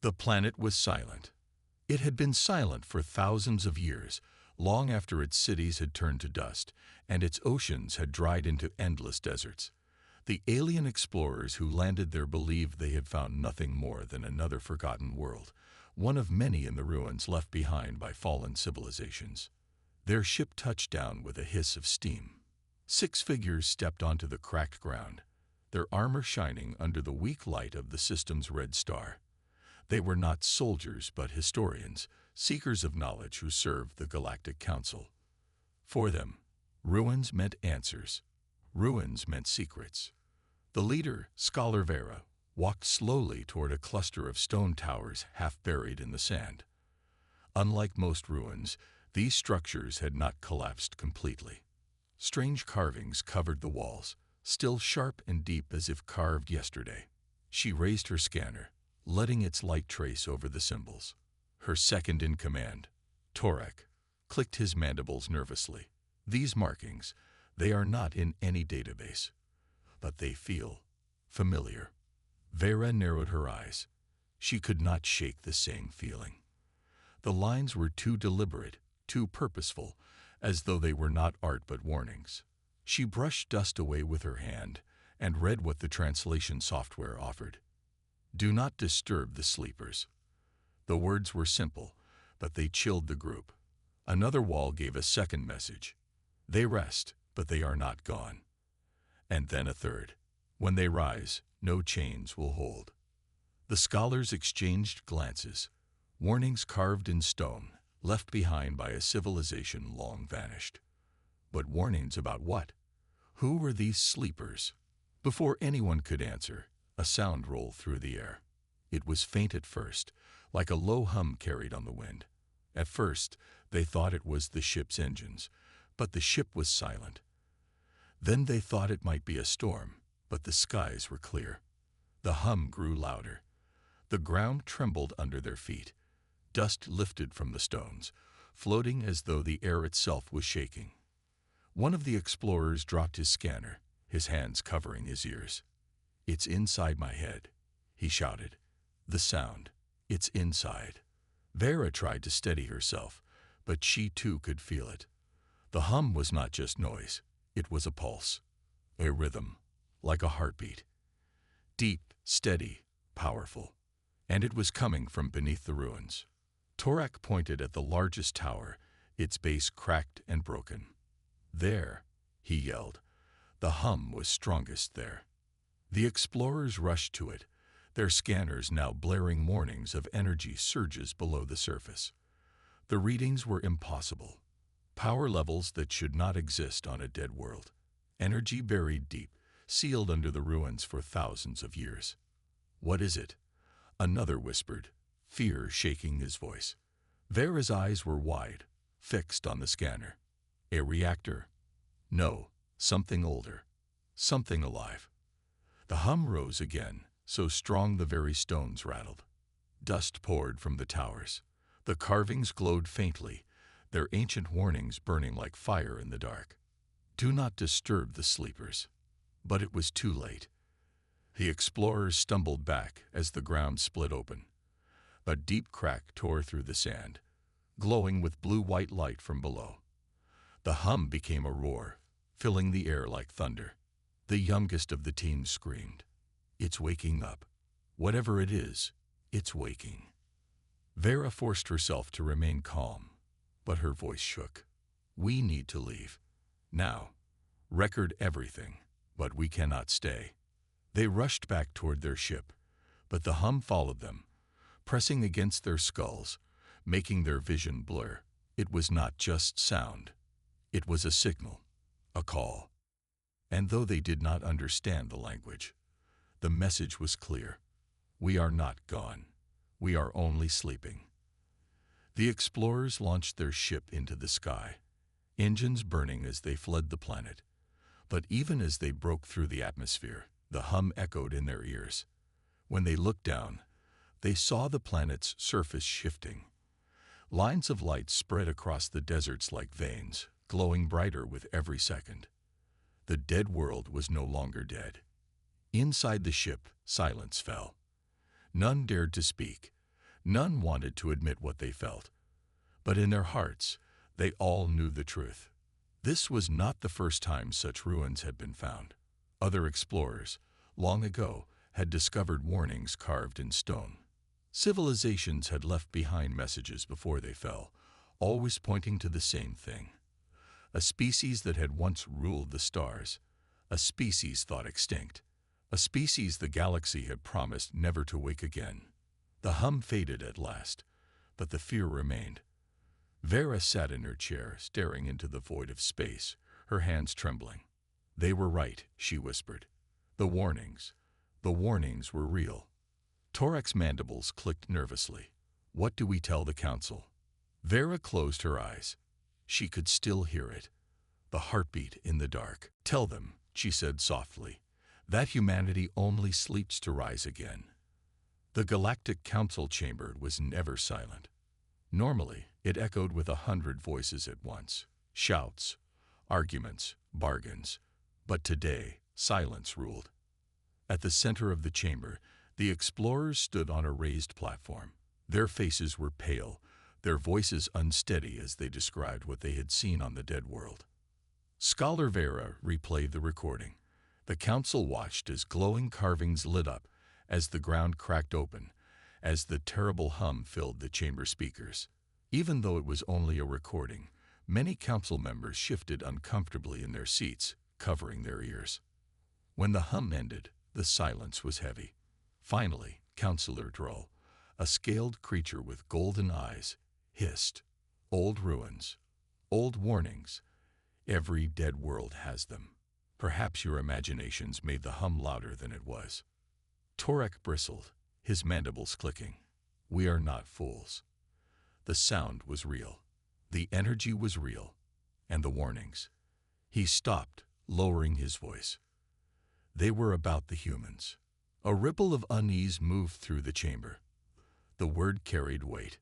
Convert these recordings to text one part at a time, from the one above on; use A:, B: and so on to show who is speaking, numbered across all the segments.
A: The planet was silent. It had been silent for thousands of years, long after its cities had turned to dust and its oceans had dried into endless deserts. The alien explorers who landed there believed they had found nothing more than another forgotten world, one of many in the ruins left behind by fallen civilizations. Their ship touched down with a hiss of steam. 6 figures stepped onto the cracked ground, their armor shining under the weak light of the system's red star. They were not soldiers but historians, seekers of knowledge who served the Galactic Council. For them, ruins meant answers. Ruins meant secrets. The leader, Scholar Vera, walked slowly toward a cluster of stone towers half buried in the sand. Unlike most ruins, these structures had not collapsed completely. Strange carvings covered the walls, still sharp and deep as if carved yesterday. She raised her scanner, letting its light trace over the symbols. Her second in command, Torek, clicked his mandibles nervously. These markings, they are not in any database, but they feel familiar. Vera narrowed her eyes. She could not shake the same feeling. The lines were too deliberate, too purposeful, as though they were not art but warnings. She brushed dust away with her hand and read what the translation software offered. Do not disturb the sleepers. The words were simple, but they chilled the group. Another wall gave a second message. They rest, but they are not gone. And then a third. When they rise, no chains will hold. The scholars exchanged glances, warnings carved in stone, left behind by a civilization long vanished. But warnings about what? Who were these sleepers? Before anyone could answer, a sound rolled through the air. It was faint at first, like a low hum carried on the wind. At first, they thought it was the ship's engines, but the ship was silent. Then they thought it might be a storm, but the skies were clear. The hum grew louder. The ground trembled under their feet. Dust lifted from the stones, floating as though the air itself was shaking. One of the explorers dropped his scanner, his hands covering his ears. "It's inside my head," he shouted. "The sound. It's inside." Vera tried to steady herself, but she too could feel it. The hum was not just noise. It was a pulse, a rhythm, like a heartbeat. Deep, steady, powerful. And it was coming from beneath the ruins. Torek pointed at the largest tower, its base cracked and broken. "There," he yelled. The hum was strongest there. The explorers rushed to it, their scanners now blaring warnings of energy surges below the surface. The readings were impossible. Power levels that should not exist on a dead world. Energy buried deep, sealed under the ruins for thousands of years. "What is it?" Another whispered, fear shaking his voice. Vera's eyes were wide, fixed on the scanner. A reactor? No, something older. Something alive. The hum rose again, so strong the very stones rattled. Dust poured from the towers. The carvings glowed faintly, their ancient warnings burning like fire in the dark. Do not disturb the sleepers. But it was too late. The explorers stumbled back as the ground split open. A deep crack tore through the sand, glowing with blue-white light from below. The hum became a roar, filling the air like thunder. The youngest of the team screamed, "It's waking up. Whatever it is, it's waking." Vera forced herself to remain calm, but her voice shook. "We need to leave. Now. Record everything, but we cannot stay." They rushed back toward their ship, but the hum followed them, pressing against their skulls, making their vision blur. It was not just sound. It was a signal, a call. And though they did not understand the language, the message was clear. We are not gone. We are only sleeping. The explorers launched their ship into the sky, engines burning as they fled the planet. But even as they broke through the atmosphere, the hum echoed in their ears. When they looked down, they saw the planet's surface shifting. Lines of light spread across the deserts like veins, glowing brighter with every second. The dead world was no longer dead. Inside the ship, silence fell. None dared to speak, None wanted to admit what they felt, but in their hearts, they all knew the truth. This was not the first time such ruins had been found. Other explorers, long ago, had discovered warnings carved in stone. Civilizations had left behind messages before they fell, always pointing to the same thing. A species that had once ruled the stars, a species thought extinct, a species the galaxy had promised never to wake again. The hum faded at last, but the fear remained. Vera sat in her chair, staring into the void of space, her hands trembling. "They were right," she whispered. The warnings were real." Torek's mandibles clicked nervously. "What do we tell the council?" Vera closed her eyes. She could still hear it, the heartbeat in the dark. "Tell them," she said softly, "that humanity only sleeps to rise again." The Galactic Council chamber was never silent. Normally, it echoed with 100 voices at once. Shouts, arguments, bargains. But today, silence ruled. At the center of the chamber, the explorers stood on a raised platform. Their faces were pale, their voices unsteady as they described what they had seen on the dead world. Scholar Vera replayed the recording. The council watched as glowing carvings lit up, as the ground cracked open, as the terrible hum filled the chamber speakers. Even though it was only a recording, many council members shifted uncomfortably in their seats, covering their ears. When the hum ended, the silence was heavy. Finally, Councillor Droll, a scaled creature with golden eyes, hissed, "Old ruins, old warnings. Every dead world has them. Perhaps your imaginations made the hum louder than it was." Torek bristled, his mandibles clicking. "We are not fools." The sound was real. The energy was real. And the warnings. He stopped, lowering his voice. They were about the humans. A ripple of unease moved through the chamber. The word carried weight.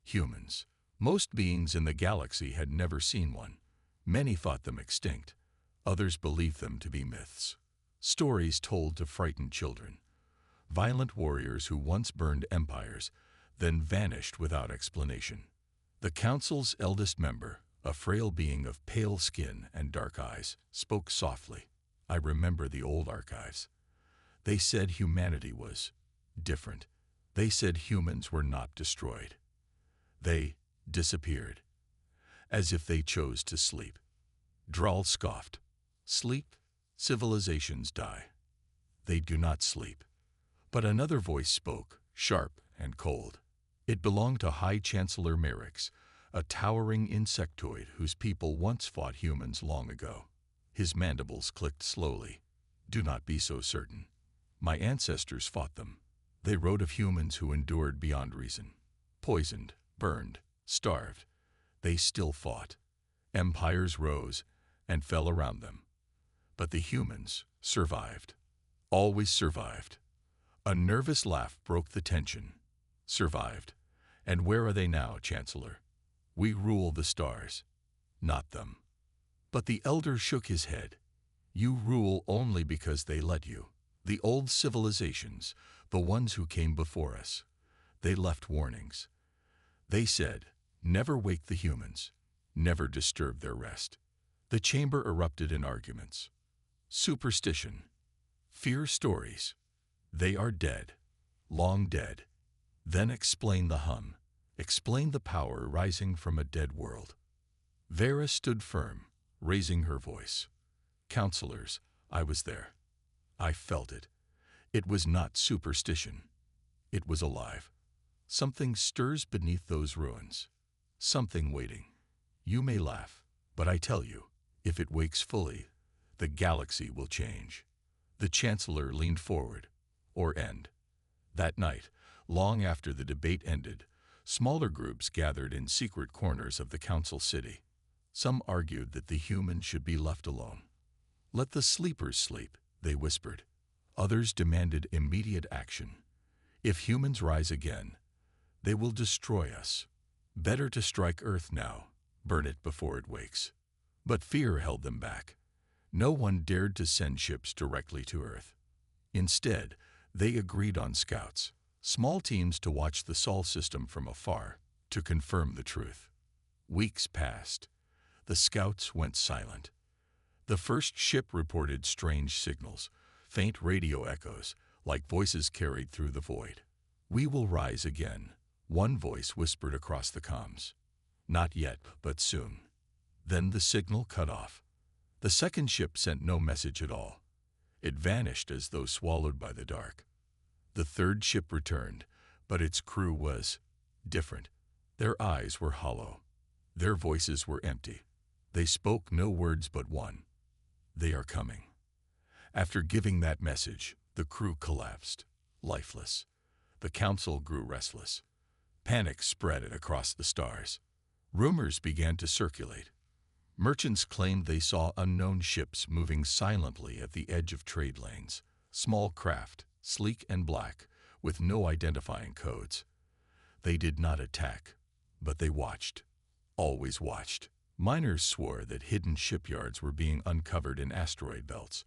A: Humans. Most beings in the galaxy had never seen one. Many thought them extinct. Others believed them to be myths. Stories told to frighten children. Violent warriors who once burned empires, then vanished without explanation. The council's eldest member, a frail being of pale skin and dark eyes, spoke softly. "I remember the old archives. They said humanity was different. They said humans were not destroyed. They disappeared, as if they chose to sleep." Drawl scoffed. "Sleep? Civilizations die. They do not sleep." But another voice spoke, sharp and cold. It belonged to High Chancellor Merix, a towering insectoid whose people once fought humans long ago. His mandibles clicked slowly. "Do not be so certain. My ancestors fought them. They wrote of humans who endured beyond reason. Poisoned, burned, starved. They still fought. Empires rose and fell around them. But the humans survived. Always survived." A nervous laugh broke the tension. "Survived. And where are they now, Chancellor? We rule the stars, not them." But the elder shook his head. "You rule only because they let you. The old civilizations, the ones who came before us, they left warnings. They said, never wake the humans, never disturb their rest." The chamber erupted in arguments. Superstition. Fear stories. They are dead, long dead. Then explain the hum. Explain the power rising from a dead world. Vera stood firm, raising her voice. "Counselors, I was there. I felt it. It was not superstition. It was alive. Something stirs beneath those ruins. Something waiting. You may laugh, but I tell you, if it wakes fully, the galaxy will change." The Chancellor leaned forward. Or end. That night, long after the debate ended, smaller groups gathered in secret corners of the council city. Some argued that the humans should be left alone. "Let the sleepers sleep," they whispered. Others demanded immediate action. "If humans rise again, they will destroy us. Better to strike Earth now, burn it before it wakes." But fear held them back. No one dared to send ships directly to Earth. Instead, they agreed on scouts, Small teams to watch the Sol system from afar to confirm the truth. Weeks passed. The scouts went silent. The first ship reported strange signals, faint radio echoes, like voices carried through the void. "We will rise again," one voice whispered across the comms. "Not yet, but soon." Then the signal cut off. The second ship sent no message at all. It vanished as though swallowed by the dark. The third ship returned, but its crew was different. Their eyes were hollow. Their voices were empty. They spoke no words but one: "They are coming." After giving that message, the crew collapsed, lifeless. The council grew restless. Panic spread across the stars. Rumors began to circulate. Merchants claimed they saw unknown ships moving silently at the edge of trade lanes, small craft, sleek and black, with no identifying codes. They did not attack, but they watched, always watched. Miners swore that hidden shipyards were being uncovered in asteroid belts,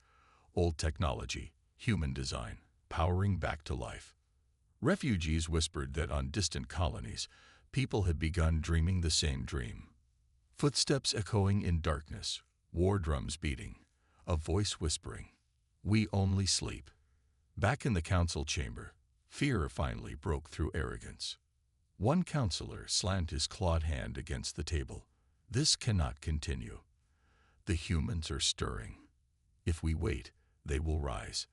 A: old technology, human design, powering back to life. Refugees whispered that on distant colonies, people had begun dreaming the same dream. Footsteps echoing in darkness, war drums beating, a voice whispering, "We only sleep." Back in the council chamber, fear finally broke through arrogance. One counselor slammed his clawed hand against the table. "This cannot continue. The humans are stirring. If we wait, they will rise.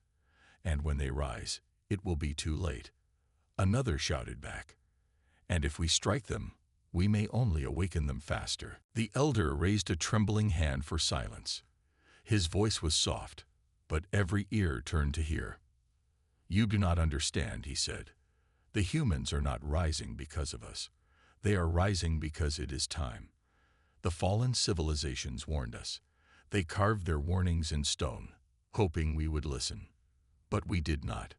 A: And when they rise, it will be too late." Another shouted back, "And if we strike them, we may only awaken them faster." The elder raised a trembling hand for silence. His voice was soft, but every ear turned to hear. "You do not understand," he said. "The humans are not rising because of us. They are rising because it is time. The fallen civilizations warned us. They carved their warnings in stone, hoping we would listen. But we did not.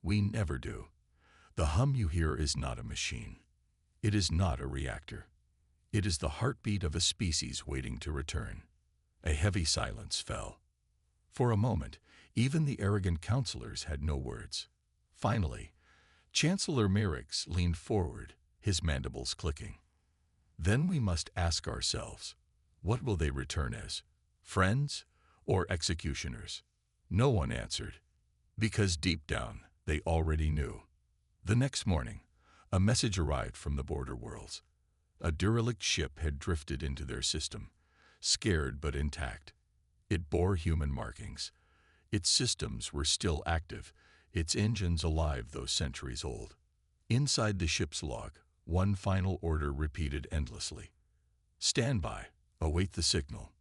A: We never do. The hum you hear is not a machine. It is not a reactor. It is the heartbeat of a species waiting to return." A heavy silence fell. For a moment, even the arrogant counselors had no words. Finally, Chancellor Merix leaned forward, his mandibles clicking. "Then we must ask ourselves, what will they return as? Friends or executioners?" No one answered, because deep down they already knew. The next morning, a message arrived from the border worlds. A derelict ship had drifted into their system, scared but intact. It bore human markings. Its systems were still active, its engines alive though centuries old. Inside the ship's log, one final order repeated endlessly: "Stand by, await the signal."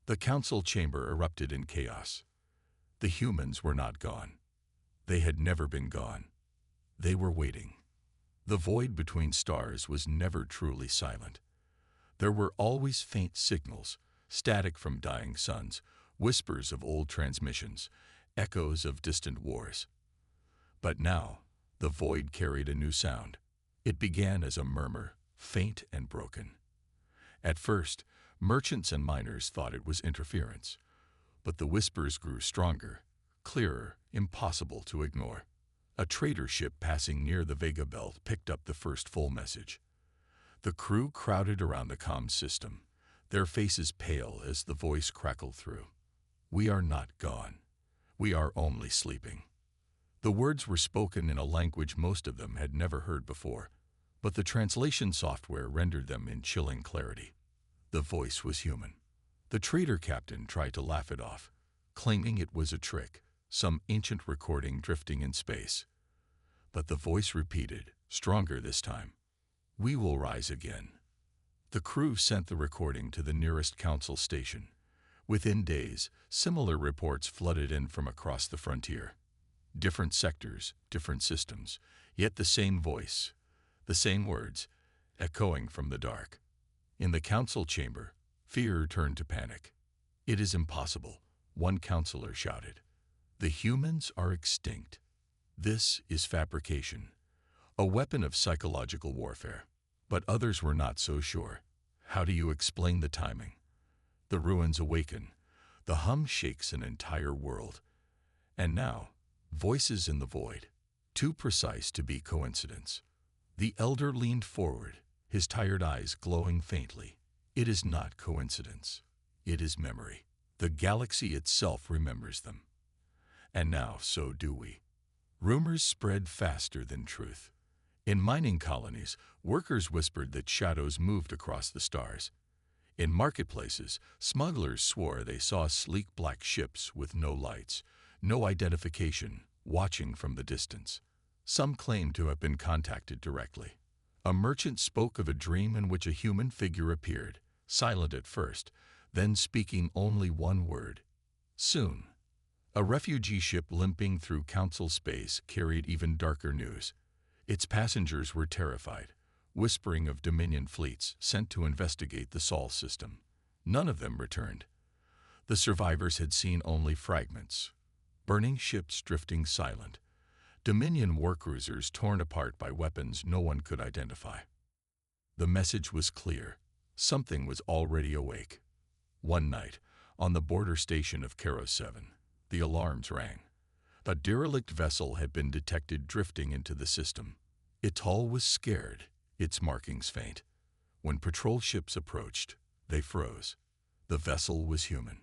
A: The council chamber erupted in chaos. The humans were not gone. They had never been gone. They were waiting. The void between stars was never truly silent. There were always faint signals, static from dying suns, whispers of old transmissions, echoes of distant wars. But now, the void carried a new sound. It began as a murmur, faint and broken. At first, merchants and miners thought it was interference. But the whispers grew stronger, clearer, impossible to ignore. A trader ship passing near the Vega Belt picked up the first full message. The crew crowded around the comm system, their faces pale as the voice crackled through. "We are not gone. We are only sleeping." The words were spoken in a language most of them had never heard before, but the translation software rendered them in chilling clarity. The voice was human. The trader captain tried to laugh it off, claiming it was a trick, some ancient recording drifting in space. But the voice repeated, stronger this time: "We will rise again." The crew sent the recording to the nearest council station. Within days, similar reports flooded in from across the frontier. Different sectors, different systems, yet the same voice, the same words, echoing from the dark. In the council chamber, fear turned to panic. "It is impossible," one counselor shouted. "The humans are extinct. This is fabrication, a weapon of psychological warfare." But others were not so sure. How do you explain the timing? The ruins awaken. The hum shakes an entire world. And now, voices in the void. too precise to be coincidence. The elder leaned forward, his tired eyes glowing faintly. It is not coincidence. It is memory. The galaxy itself remembers them. And now so do we. Rumors spread faster than truth. In mining colonies, workers whispered that shadows moved across the stars. In marketplaces, smugglers swore they saw sleek black ships with no lights, no identification, watching from the distance. Some claimed to have been contacted directly. A merchant spoke of a dream in which a human figure appeared, silent at first, then speaking only one word: soon. A refugee ship limping through council space carried even darker news. Its passengers were terrified, whispering of Dominion fleets sent to investigate the Sol system. None of them returned. The survivors had seen only fragments: burning ships drifting silent, Dominion warcruisers torn apart by weapons no one could identify. The message was clear. Something was already awake. One night, on the border station of Karo 7, the alarms rang. A derelict vessel had been detected drifting into the system. Its hull was scared, its markings faint. When patrol ships approached, they froze. The vessel was human.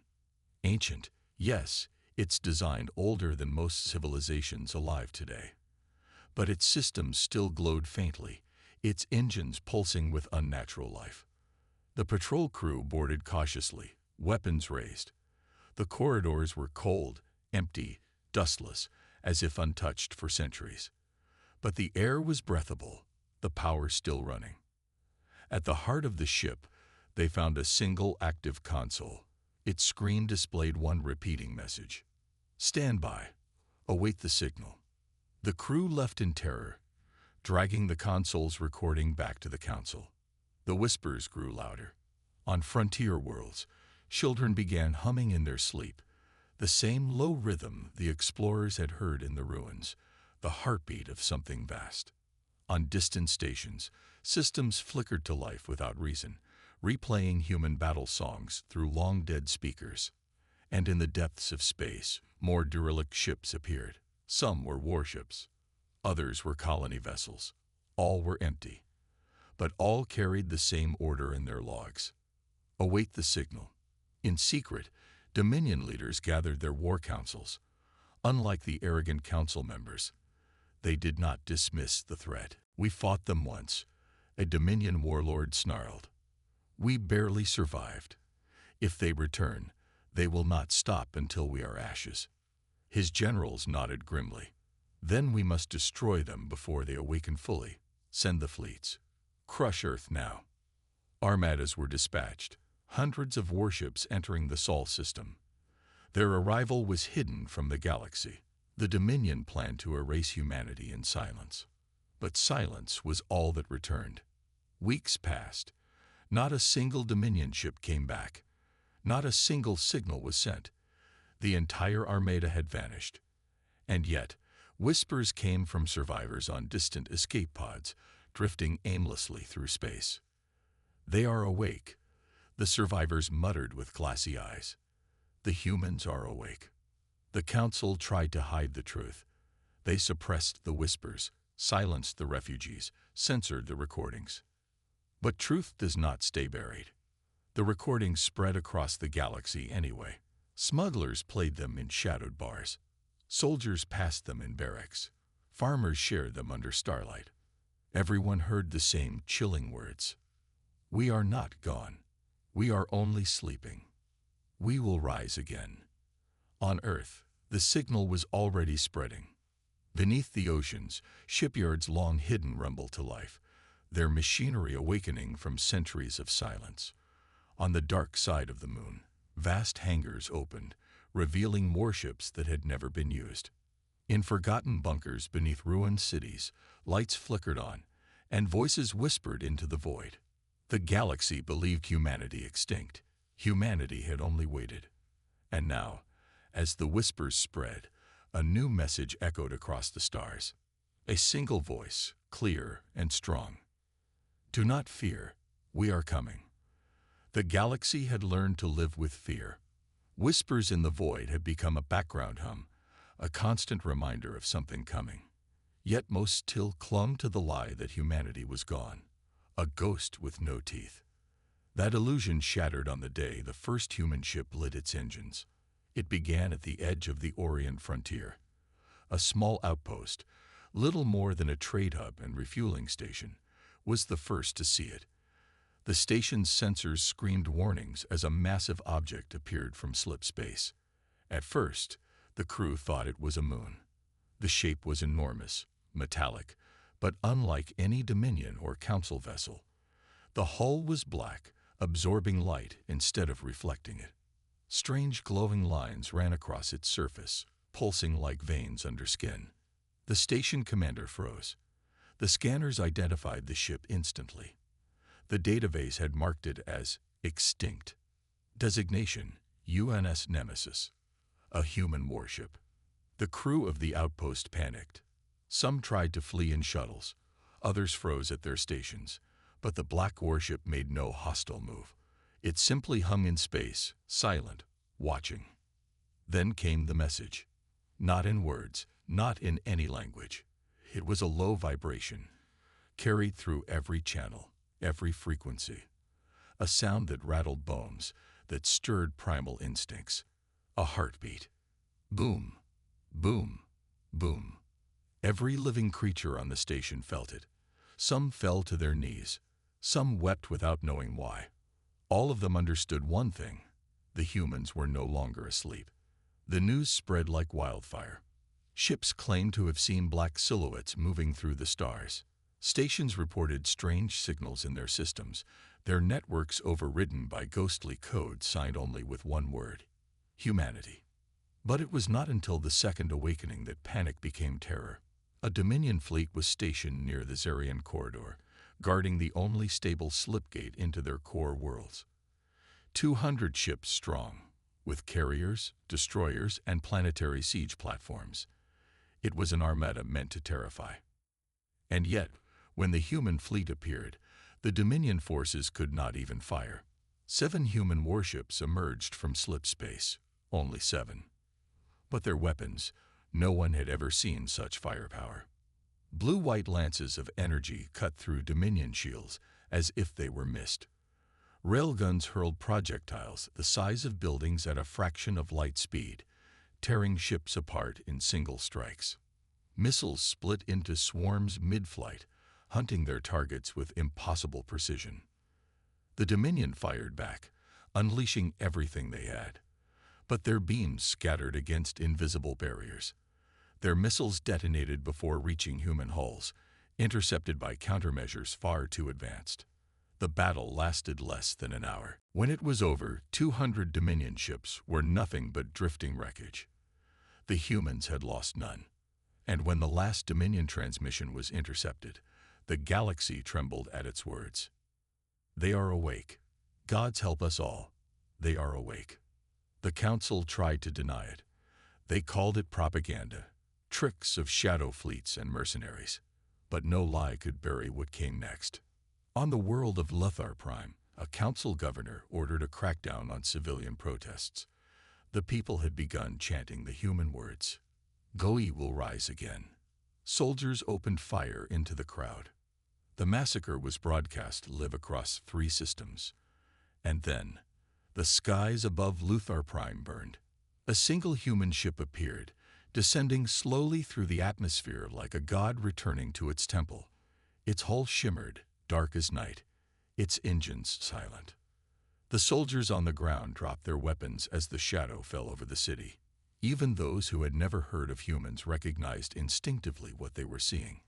A: Ancient, yes, its design older than most civilizations alive today. But its systems still glowed faintly, its engines pulsing with unnatural life. The patrol crew boarded cautiously, weapons raised. The corridors were cold, empty, dustless, as if untouched for centuries. But the air was breathable, the power still running. At the heart of the ship, they found a single active console. Its screen displayed one repeating message: stand by. Await the signal. The crew left in terror, dragging the console's recording back to the council. The whispers grew louder. On frontier worlds, children began humming in their sleep, the same low rhythm the explorers had heard in the ruins, the heartbeat of something vast. On distant stations, systems flickered to life without reason, replaying human battle songs through long-dead speakers. And in the depths of space, more derelict ships appeared. Some were warships. Others were colony vessels. All were empty. But all carried the same order in their logs: await the signal. In secret, Dominion leaders gathered their war councils. Unlike the arrogant council members, they did not dismiss the threat. We fought them once, a Dominion warlord snarled. We barely survived. If they return, they will not stop until we are ashes. His generals nodded grimly. Then we must destroy them before they awaken fully. Send the fleets. Crush Earth now. Armadas were dispatched, hundreds of warships entering the Sol system. Their arrival was hidden from the galaxy. The Dominion planned to erase humanity in silence. But silence was all that returned. Weeks passed. Not a single Dominion ship came back. Not a single signal was sent. The entire armada had vanished. And yet, whispers came from survivors on distant escape pods, drifting aimlessly through space. They are awake, the survivors muttered with glassy eyes. The humans are awake. The council tried to hide the truth. They suppressed the whispers, silenced the refugees, censored the recordings. But truth does not stay buried. The recordings spread across the galaxy anyway. Smugglers played them in shadowed bars. Soldiers passed them in barracks. Farmers shared them under starlight. Everyone heard the same chilling words: we are not gone. We are only sleeping. We will rise again. On Earth, the signal was already spreading. Beneath the oceans, shipyards long hidden rumbled to life, their machinery awakening from centuries of silence. On the dark side of the moon, vast hangars opened, revealing warships that had never been used. In forgotten bunkers beneath ruined cities, lights flickered on, and voices whispered into the void. The galaxy believed humanity extinct. Humanity had only waited. And now, as the whispers spread, a new message echoed across the stars. A single voice, clear and strong. Do not fear, we are coming. The galaxy had learned to live with fear. Whispers in the void had become a background hum, a constant reminder of something coming. Yet most still clung to the lie that humanity was gone, a ghost with no teeth. That illusion shattered on the day the first human ship lit its engines. It began at the edge of the Orient frontier. A small outpost, little more than a trade hub and refueling station, was the first to see it. The station's sensors screamed warnings as a massive object appeared from slip space. At first, the crew thought it was a moon. The shape was enormous, metallic, but unlike any Dominion or Council vessel. The hull was black, absorbing light instead of reflecting it. Strange glowing lines ran across its surface, pulsing like veins under skin. The station commander froze. The scanners identified the ship instantly. The database had marked it as extinct. Designation: UNS Nemesis, a human warship. The crew of the outpost panicked. Some tried to flee in shuttles. Others froze at their stations. But the black warship made no hostile move. It simply hung in space, silent, watching. Then came the message. Not in words, not in any language. It was a low vibration, carried through every channel, every frequency. A sound that rattled bones, that stirred primal instincts. A heartbeat. Boom, boom, boom. Every living creature on the station felt it. Some fell to their knees. Some wept without knowing why. All of them understood one thing: the humans were no longer asleep. The news spread like wildfire. Ships claimed to have seen black silhouettes moving through the stars. Stations reported strange signals in their systems, their networks overridden by ghostly code signed only with one word: humanity. But it was not until the second awakening that panic became terror. A Dominion fleet was stationed near the Zarian corridor, guarding the only stable slipgate into their core worlds. 200 ships strong, with carriers, destroyers, and planetary siege platforms. It was an armada meant to terrify. And yet, when the human fleet appeared, the Dominion forces could not even fire. 7 human warships emerged from slip space, only 7. But their weapons, no one had ever seen such firepower. Blue-white lances of energy cut through Dominion shields as if they were mist. Railguns hurled projectiles the size of buildings at a fraction of light speed, tearing ships apart in single strikes. Missiles split into swarms mid-flight, hunting their targets with impossible precision. The Dominion fired back, unleashing everything they had. But their beams scattered against invisible barriers. Their missiles detonated before reaching human hulls, intercepted by countermeasures far too advanced. The battle lasted less than an hour. When it was over, 200 Dominion ships were nothing but drifting wreckage. The humans had lost none. And when the last Dominion transmission was intercepted, the galaxy trembled at its words. They are awake. Gods help us all. They are awake. The Council tried to deny it. They called it propaganda, tricks of shadow fleets and mercenaries. But no lie could bury what came next. On the world of Luthor Prime, a council governor ordered a crackdown on civilian protests. The people had begun chanting the human words. Goi will rise again. Soldiers opened fire into the crowd. The massacre was broadcast live across 3 systems. And then, the skies above Luthor Prime burned. A single human ship appeared, descending slowly through the atmosphere like a god returning to its temple. Its hull shimmered, dark as night, its engines silent. The soldiers on the ground dropped their weapons as the shadow fell over the city. Even those who had never heard of humans recognized instinctively what they were seeing.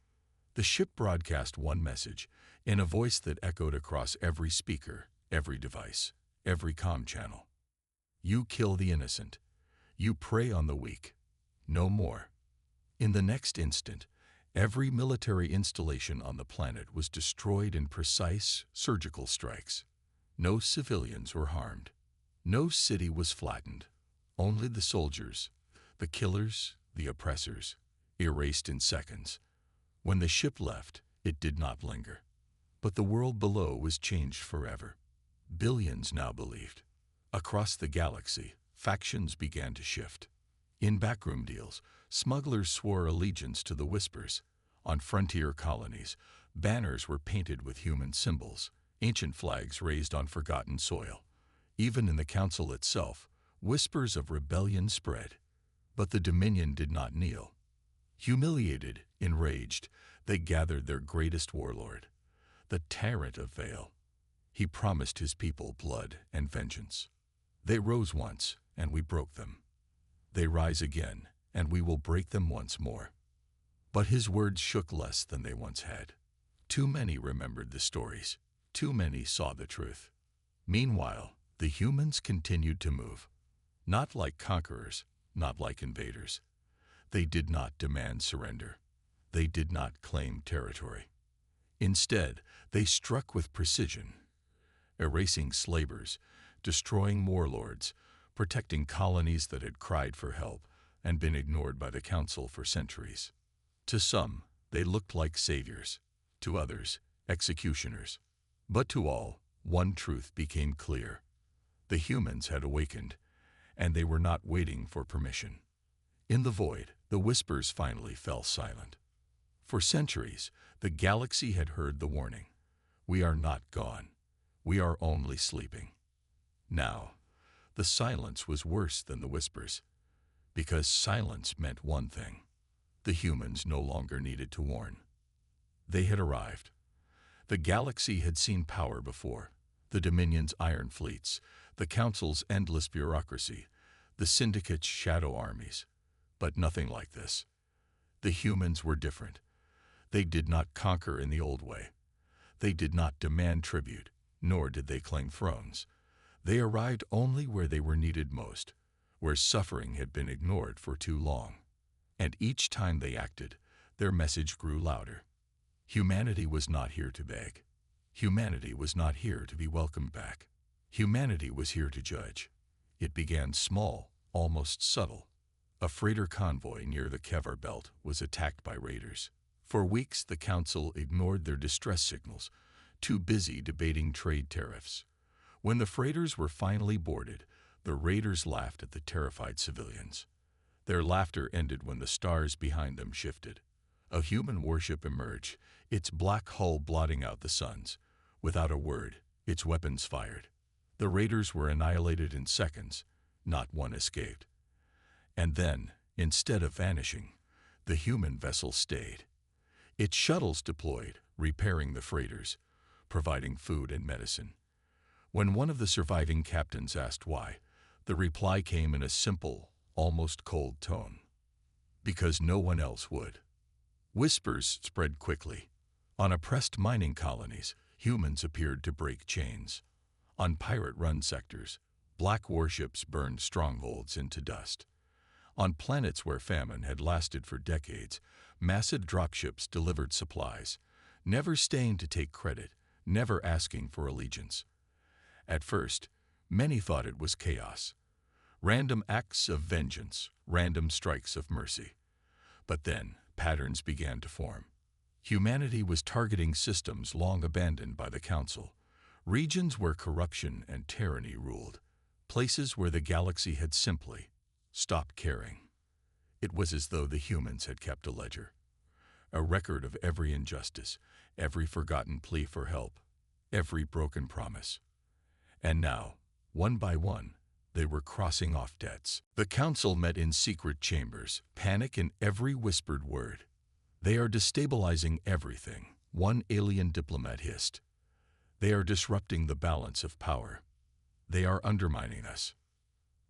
A: The ship broadcast one message, in a voice that echoed across every speaker, every device, every comm channel. You kill the innocent. You prey on the weak. No more. In the next instant, every military installation on the planet was destroyed in precise, surgical strikes. No civilians were harmed. No city was flattened. Only the soldiers, the killers, the oppressors, erased in seconds. When the ship left, it did not linger. But the world below was changed forever. Billions now believed. Across the galaxy, factions began to shift. In backroom deals, smugglers swore allegiance to the Whispers. On frontier colonies, banners were painted with human symbols, ancient flags raised on forgotten soil. Even in the council itself, whispers of rebellion spread. But the Dominion did not kneel. Humiliated, enraged, they gathered their greatest warlord, the tyrant of Vale. He promised his people blood and vengeance. They rose once, and we broke them. They rise again, and we will break them once more. But his words shook less than they once had. Too many remembered the stories. Too many saw the truth. Meanwhile, the humans continued to move. Not like conquerors, not like invaders. They did not demand surrender. They did not claim territory. Instead, they struck with precision, erasing slavers, destroying warlords, protecting colonies that had cried for help and been ignored by the council for centuries. To some, they looked like saviors. To others, executioners. But to all, one truth became clear. The humans had awakened, and they were not waiting for permission. In the void, the whispers finally fell silent. For centuries, the galaxy had heard the warning. We are not gone. We are only sleeping. Now, the silence was worse than the whispers, because silence meant one thing. The humans no longer needed to warn. They had arrived. The galaxy had seen power before. The Dominion's iron fleets, the Council's endless bureaucracy, the Syndicate's shadow armies. But nothing like this. The humans were different. They did not conquer in the old way. They did not demand tribute, nor did they claim thrones. They arrived only where they were needed most, where suffering had been ignored for too long. And each time they acted, their message grew louder. Humanity was not here to beg. Humanity was not here to be welcomed back. Humanity was here to judge. It began small, almost subtle. A freighter convoy near the Kevar Belt was attacked by raiders. For weeks, the Council ignored their distress signals, too busy debating trade tariffs. When the freighters were finally boarded, the raiders laughed at the terrified civilians. Their laughter ended when the stars behind them shifted. A human warship emerged, its black hull blotting out the suns. Without a word, its weapons fired. The raiders were annihilated in seconds. Not one escaped. And then, instead of vanishing, the human vessel stayed. Its shuttles deployed, repairing the freighters, providing food and medicine. When one of the surviving captains asked why, the reply came in a simple, almost cold tone. Because no one else would. Whispers spread quickly. On oppressed mining colonies, humans appeared to break chains. On pirate-run sectors, black warships burned strongholds into dust. On planets where famine had lasted for decades, massive dropships delivered supplies, never staying to take credit, never asking for allegiance. At first, many thought it was chaos. Random acts of vengeance, random strikes of mercy. But then, patterns began to form. Humanity was targeting systems long abandoned by the Council, regions where corruption and tyranny ruled, places where the galaxy had simply stopped caring. It was as though the humans had kept a ledger, a record of every injustice, every forgotten plea for help, every broken promise. And now, one by one, they were crossing off debts. The Council met in secret chambers, panic in every whispered word. They are destabilizing everything, one alien diplomat hissed. They are disrupting the balance of power. They are undermining us.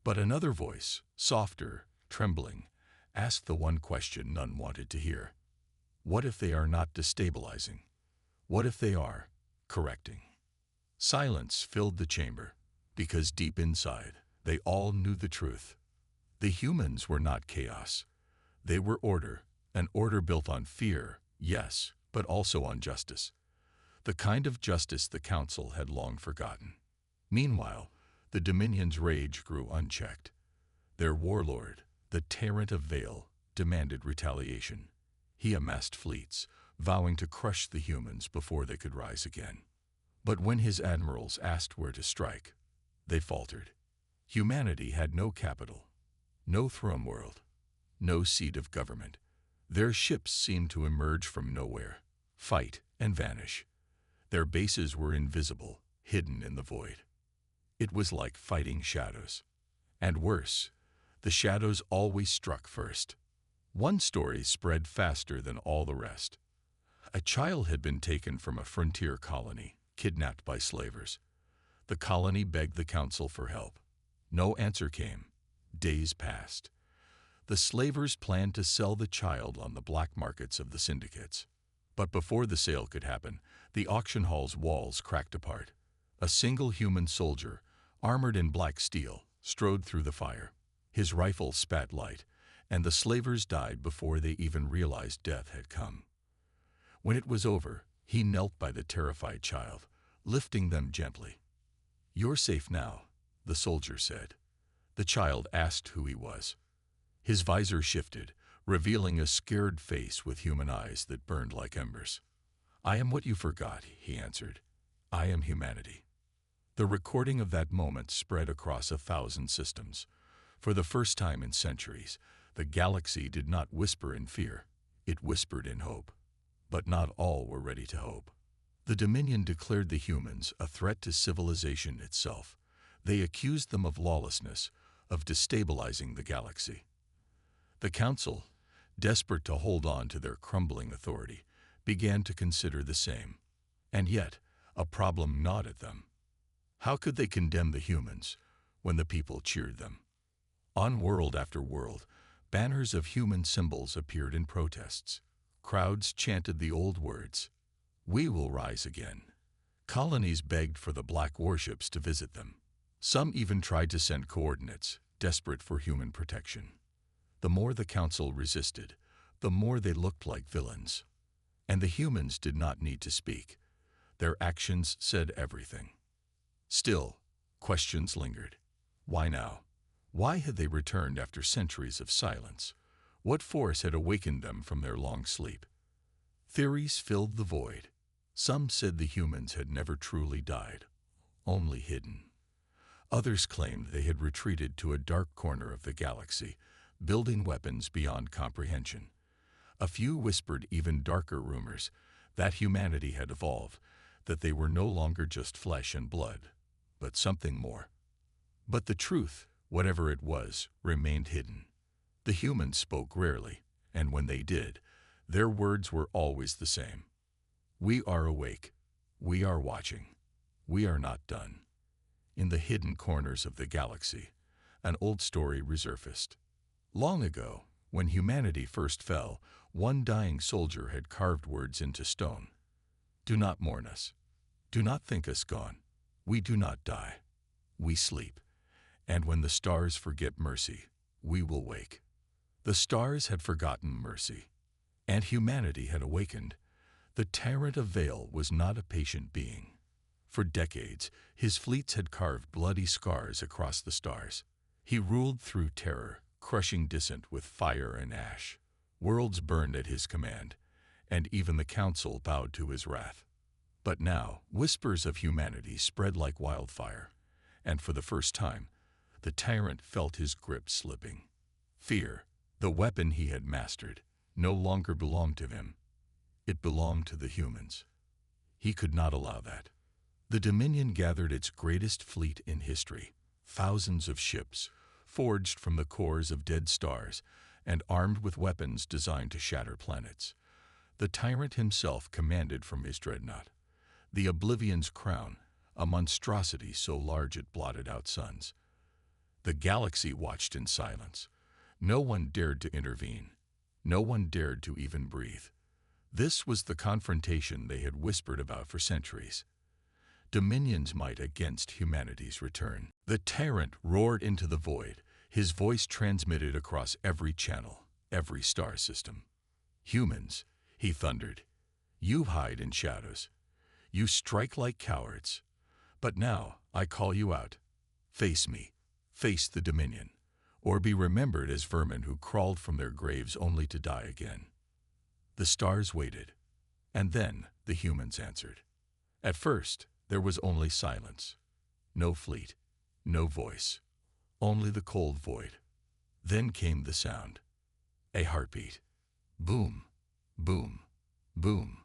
A: But another voice, softer, trembling, asked the one question none wanted to hear. What if they are not destabilizing? What if they are correcting? Silence filled the chamber, because deep inside, they all knew the truth. The humans were not chaos. They were order, an order built on fear, yes, but also on justice. The kind of justice the Council had long forgotten. Meanwhile, the Dominion's rage grew unchecked. Their warlord, the Tyrant of Vale, demanded retaliation. He amassed fleets, vowing to crush the humans before they could rise again. But when his admirals asked where to strike, they faltered. Humanity had no capital, no throne world, no seat of government. Their ships seemed to emerge from nowhere, fight and vanish. Their bases were invisible, hidden in the void. It was like fighting shadows. And worse, the shadows always struck first. One story spread faster than all the rest. A child had been taken from a frontier colony, kidnapped by slavers. The colony begged the council for help. No answer came. Days passed. The slavers planned to sell the child on the black markets of the syndicates. But before the sale could happen, the auction hall's walls cracked apart. A single human soldier, armored in black steel, strode through the fire. His rifle spat light, and the slavers died before they even realized death had come. When it was over, he knelt by the terrified child, lifting them gently. "You're safe now," the soldier said. The child asked who he was. His visor shifted, revealing a scared face with human eyes that burned like embers. "I am what you forgot," he answered. "I am humanity." The recording of that moment spread across 1,000 systems. For the first time in centuries, the galaxy did not whisper in fear. It whispered in hope. But not all were ready to hope. The Dominion declared the humans a threat to civilization itself. They accused them of lawlessness, of destabilizing the galaxy. The Council, desperate to hold on to their crumbling authority, began to consider the same. And yet, a problem gnawed at them. How could they condemn the humans when the people cheered them? On world after world, banners of human symbols appeared in protests. Crowds chanted the old words, "We will rise again." Colonies begged for the black warships to visit them. Some even tried to send coordinates, desperate for human protection. The more the Council resisted, the more they looked like villains. And the humans did not need to speak. Their actions said everything. Still, questions lingered. Why now? Why had they returned after centuries of silence? What force had awakened them from their long sleep? Theories filled the void. Some said the humans had never truly died, only hidden. Others claimed they had retreated to a dark corner of the galaxy, building weapons beyond comprehension. A few whispered even darker rumors that humanity had evolved, that they were no longer just flesh and blood, but something more. But the truth, whatever it was, remained hidden. The humans spoke rarely, and when they did, their words were always the same. "We are awake. We are watching. We are not done." In the hidden corners of the galaxy, an old story resurfaced. Long ago, when humanity first fell, one dying soldier had carved words into stone. "Do not mourn us. Do not think us gone. We do not die. We sleep. And when the stars forget mercy, we will wake." The stars had forgotten mercy, and humanity had awakened. The tyrant of Vale was not a patient being. For decades, his fleets had carved bloody scars across the stars. He ruled through terror, crushing dissent with fire and ash. Worlds burned at his command, and even the Council bowed to his wrath. But now, whispers of humanity spread like wildfire, and for the first time, the tyrant felt his grip slipping. Fear, the weapon he had mastered, no longer belonged to him. It belonged to the humans. He could not allow that. The Dominion gathered its greatest fleet in history, thousands of ships, forged from the cores of dead stars and armed with weapons designed to shatter planets. The tyrant himself commanded from his dreadnought, the Oblivion's crown, a monstrosity so large it blotted out suns. The galaxy watched in silence. No one dared to intervene. No one dared to even breathe. This was the confrontation they had whispered about for centuries. Dominion's might against humanity's return. The tyrant roared into the void, his voice transmitted across every channel, every star system. "Humans," he thundered, "you hide in shadows. You strike like cowards. But now I call you out. Face me, face the Dominion, or be remembered as vermin who crawled from their graves only to die again." The stars waited, and then the humans answered. At first, there was only silence. No fleet, no voice, only the cold void. Then came the sound. A heartbeat. Boom, boom, boom.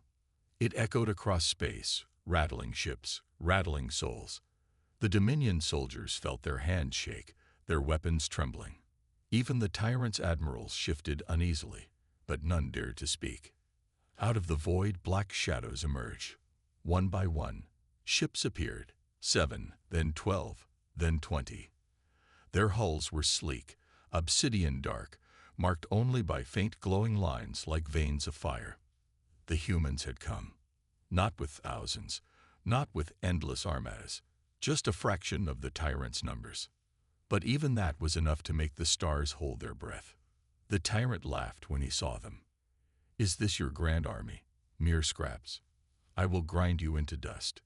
A: It echoed across space, rattling ships, rattling souls. The Dominion soldiers felt their hands shake, their weapons trembling. Even the tyrant's admirals shifted uneasily, but none dared to speak. Out of the void, black shadows emerged. One by one, ships appeared, 7, then 12, then 20. Their hulls were sleek, obsidian dark, marked only by faint glowing lines like veins of fire. The humans had come. Not with thousands, not with endless armadas, just a fraction of the tyrant's numbers. But even that was enough to make the stars hold their breath. The tyrant laughed when he saw them. "Is this your grand army? Mere scraps. I will grind you into dust."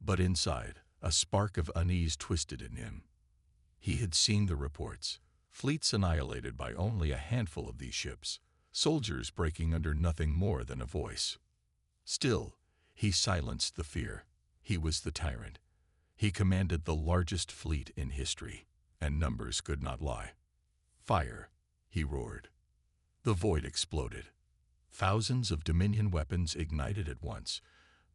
A: But inside, a spark of unease twisted in him. He had seen the reports. Fleets annihilated by only a handful of these ships, soldiers breaking under nothing more than a voice. Still, he silenced the fear. He was the tyrant. He commanded the largest fleet in history, and numbers could not lie. "Fire," he roared. The void exploded. Thousands of Dominion weapons ignited at once,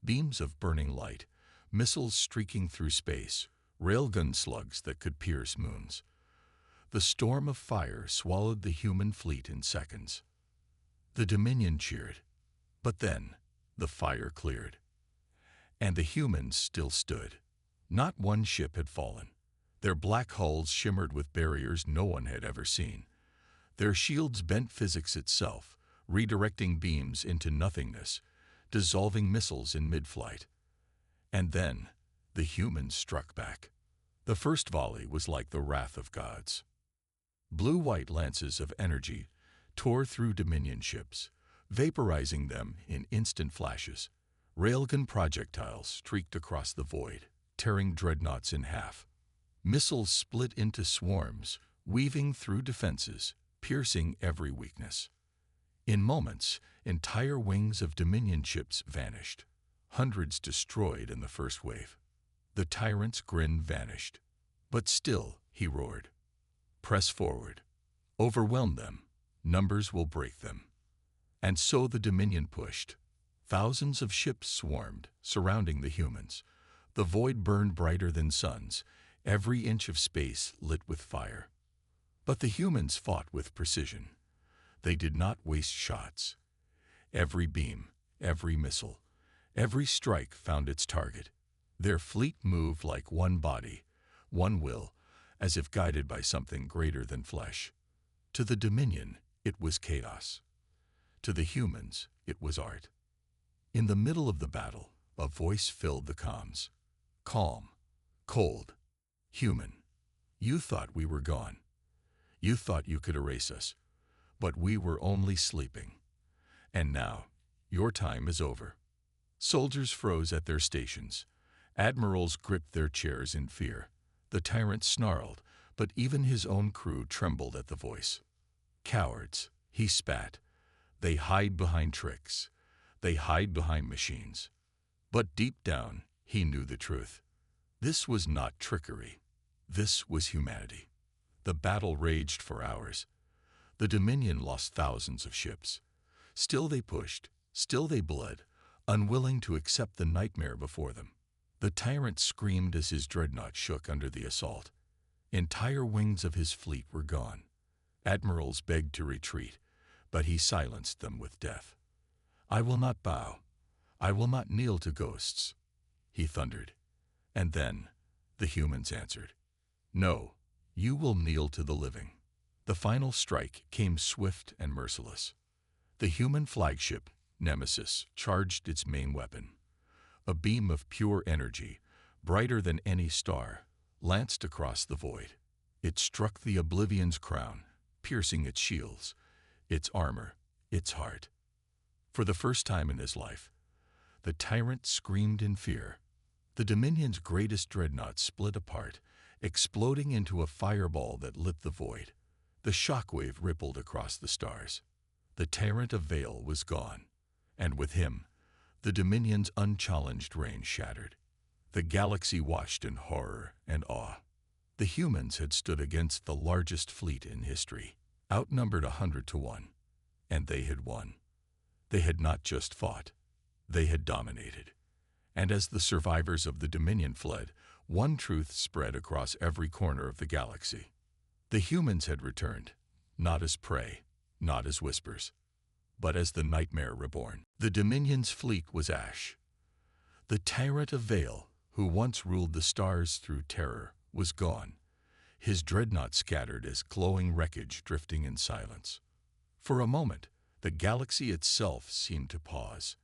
A: beams of burning light, missiles streaking through space, railgun slugs that could pierce moons. The storm of fire swallowed the human fleet in seconds. The Dominion cheered, but then the fire cleared. And the humans still stood. Not one ship had fallen. Their black hulls shimmered with barriers no one had ever seen. Their shields bent physics itself, redirecting beams into nothingness, dissolving missiles in mid-flight. And then the humans struck back. The first volley was like the wrath of gods. Blue-white lances of energy tore through Dominion ships, vaporizing them in instant flashes. Railgun projectiles streaked across the void, tearing dreadnoughts in half. Missiles split into swarms, weaving through defenses, piercing every weakness. In moments, entire wings of Dominion ships vanished, hundreds destroyed in the first wave. The tyrant's grin vanished. But still, he roared, "Press forward. Overwhelm them. Numbers will break them." And so the Dominion pushed. Thousands of ships swarmed, surrounding the humans. The void burned brighter than suns, every inch of space lit with fire. But the humans fought with precision. They did not waste shots. Every beam, every missile, every strike found its target. Their fleet moved like one body, one will, as if guided by something greater than flesh. To the Dominion, it was chaos. To the humans, it was art. In the middle of the battle, a voice filled the comms. Calm, cold, human. "You thought we were gone. You thought you could erase us. But we were only sleeping. And now, your time is over." Soldiers froze at their stations. Admirals gripped their chairs in fear. The tyrant snarled, but even his own crew trembled at the voice. "Cowards," he spat. "They hide behind tricks. They hide behind machines." But deep down, he knew the truth. This was not trickery. This was humanity. The battle raged for hours. The Dominion lost thousands of ships. Still they pushed, still they bled, unwilling to accept the nightmare before them. The tyrant screamed as his dreadnought shook under the assault. Entire wings of his fleet were gone. Admirals begged to retreat, but he silenced them with death. "I will not bow. I will not kneel to ghosts," he thundered. And then the humans answered, "No, you will kneel to the living." The final strike came swift and merciless. The human flagship, Nemesis, charged its main weapon. A beam of pure energy, brighter than any star, lanced across the void. It struck the Oblivion's crown, piercing its shields, its armor, its heart. For the first time in his life, the tyrant screamed in fear. The Dominion's greatest dreadnought split apart, exploding into a fireball that lit the void. The shockwave rippled across the stars. The tyrant of Vale was gone, and with him, the Dominion's unchallenged reign shattered. The galaxy watched in horror and awe. The humans had stood against the largest fleet in history, outnumbered 100 to 1. and they had won. They had not just fought, they had dominated. And as the survivors of the Dominion fled, one truth spread across every corner of the galaxy. The humans had returned, not as prey, not as whispers, but as the nightmare reborn. The Dominion's fleet was ash. The tyrant of Vale, who once ruled the stars through terror, was gone, his dreadnought scattered as glowing wreckage drifting in silence. For a moment, the galaxy itself seemed to pause.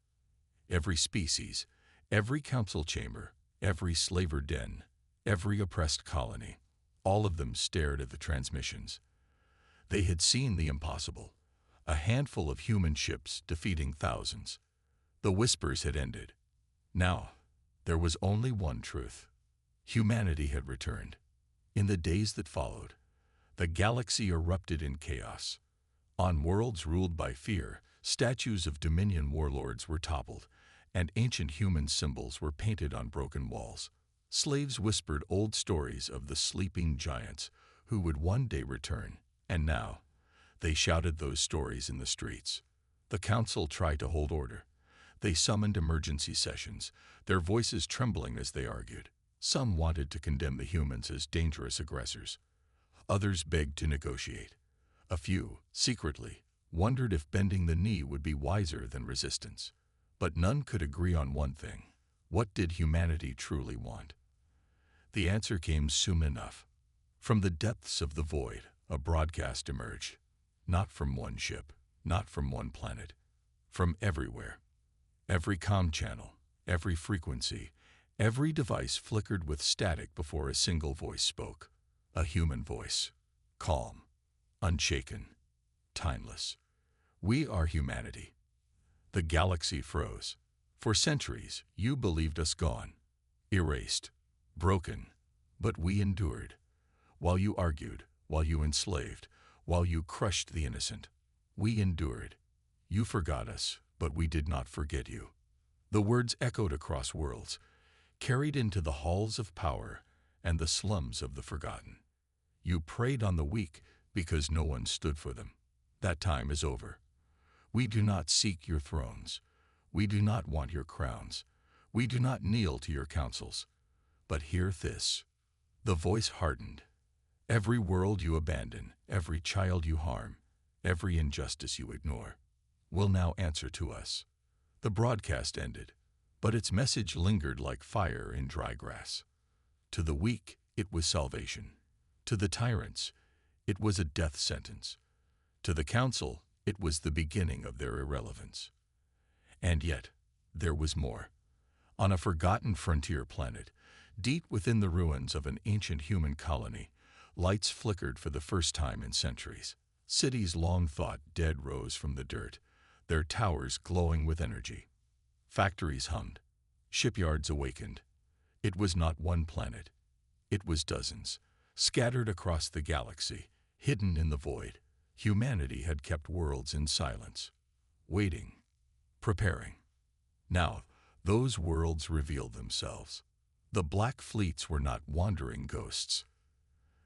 A: Every species, every council chamber, every slaver den, every oppressed colony, all of them stared at the transmissions. They had seen the impossible, a handful of human ships defeating thousands. The whispers had ended. Now, there was only one truth. Humanity had returned. In the days that followed, the galaxy erupted in chaos. On worlds ruled by fear, statues of Dominion warlords were toppled, and ancient human symbols were painted on broken walls. Slaves whispered old stories of the sleeping giants who would one day return, and now, they shouted those stories in the streets. The council tried to hold order. They summoned emergency sessions, their voices trembling as they argued. Some wanted to condemn the humans as dangerous aggressors. Others begged to negotiate. A few, secretly, wondered if bending the knee would be wiser than resistance. But none could agree on one thing. What did humanity truly want? The answer came soon enough. From the depths of the void, a broadcast emerged. Not from one ship, not from one planet, from everywhere. Every comm channel, every frequency, every device flickered with static before a single voice spoke. A human voice. Calm, unshaken, timeless. We are humanity. The galaxy froze. For centuries, you believed us gone, erased, broken, but we endured. While you argued, while you enslaved, while you crushed the innocent, we endured. You forgot us, but we did not forget you. The words echoed across worlds, carried into the halls of power and the slums of the forgotten. You preyed on the weak because no one stood for them. That time is over. We do not seek your thrones. We do not want your crowns. We do not kneel to your counsels. But hear this. The voice hardened. Every world you abandon, every child you harm, every injustice you ignore, will now answer to us. The broadcast ended, but its message lingered like fire in dry grass. To the weak, it was salvation. To the tyrants, it was a death sentence. To the council, it was the beginning of their irrelevance. And yet, there was more. On a forgotten frontier planet, deep within the ruins of an ancient human colony, lights flickered for the first time in centuries. Cities long thought dead rose from the dirt, their towers glowing with energy. Factories hummed. Shipyards awakened. It was not one planet. It was dozens, scattered across the galaxy, hidden in the void. Humanity had kept worlds in silence, waiting, preparing. Now, those worlds revealed themselves. The black fleets were not wandering ghosts.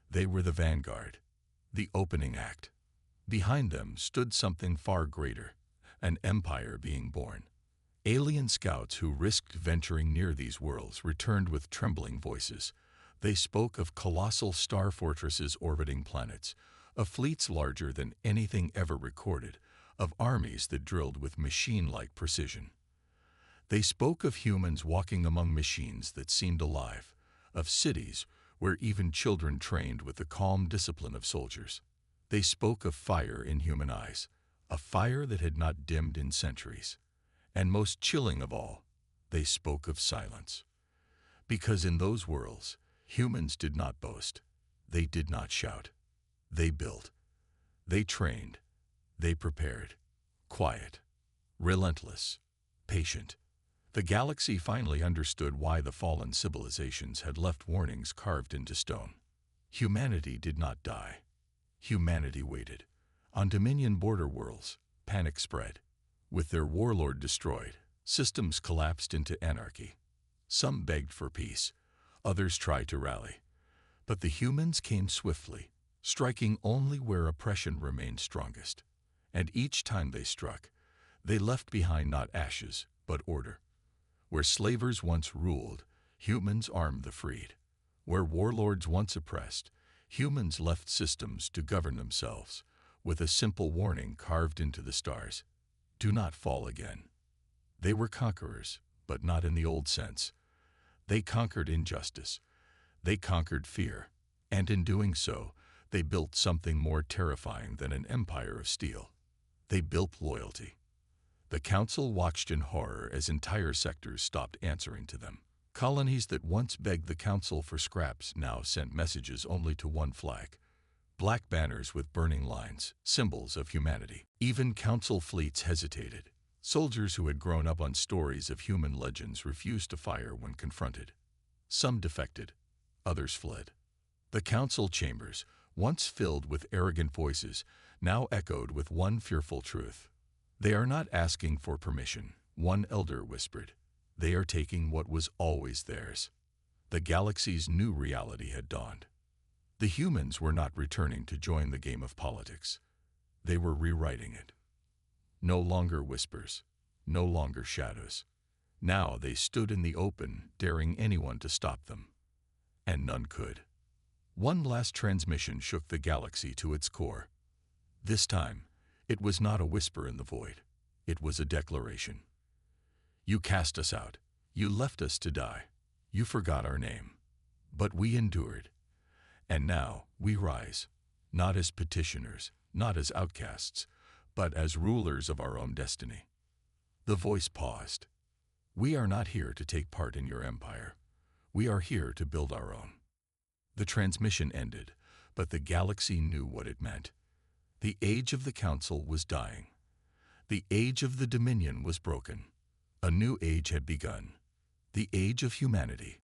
A: They were the vanguard, the opening act. Behind them stood something far greater, an empire being born. Alien scouts who risked venturing near these worlds returned with trembling voices. They spoke of colossal star fortresses orbiting planets, of fleets larger than anything ever recorded, of armies that drilled with machine-like precision. They spoke of humans walking among machines that seemed alive, of cities where even children trained with the calm discipline of soldiers. They spoke of fire in human eyes, a fire that had not dimmed in centuries. And most chilling of all, they spoke of silence. Because in those worlds, humans did not boast, they did not shout. They built, they trained, they prepared. Quiet, relentless, patient. The galaxy finally understood why the fallen civilizations had left warnings carved into stone. Humanity did not die. Humanity waited. On Dominion border worlds, panic spread. With their warlord destroyed, systems collapsed into anarchy. Some begged for peace, others tried to rally. But the humans came swiftly, striking only where oppression remained strongest. And each time they struck, they left behind not ashes, but order. Where slavers once ruled, humans armed the freed. Where warlords once oppressed, humans left systems to govern themselves, with a simple warning carved into the stars: do not fall again. They were conquerors, but not in the old sense. They conquered injustice. They conquered fear. And in doing so, they built something more terrifying than an empire of steel. They built loyalty. The Council watched in horror as entire sectors stopped answering to them. Colonies that once begged the Council for scraps now sent messages only to one flag: black banners with burning lines, symbols of humanity. Even Council fleets hesitated. Soldiers who had grown up on stories of human legends refused to fire when confronted. Some defected, others fled. The Council chambers, once filled with arrogant voices, now echoed with one fearful truth: they are not asking for permission, one elder whispered. They are taking what was always theirs. The galaxy's new reality had dawned. The humans were not returning to join the game of politics. They were rewriting it. No longer whispers, no longer shadows. Now they stood in the open, daring anyone to stop them. And none could. One last transmission shook the galaxy to its core. This time, it was not a whisper in the void. It was a declaration. You cast us out. You left us to die. You forgot our name. But we endured. And now we rise, not as petitioners, not as outcasts, but as rulers of our own destiny. The voice paused. We are not here to take part in your empire. We are here to build our own. The transmission ended, but the galaxy knew what it meant. The age of the Council was dying. The age of the Dominion was broken. A new age had begun. The age of humanity.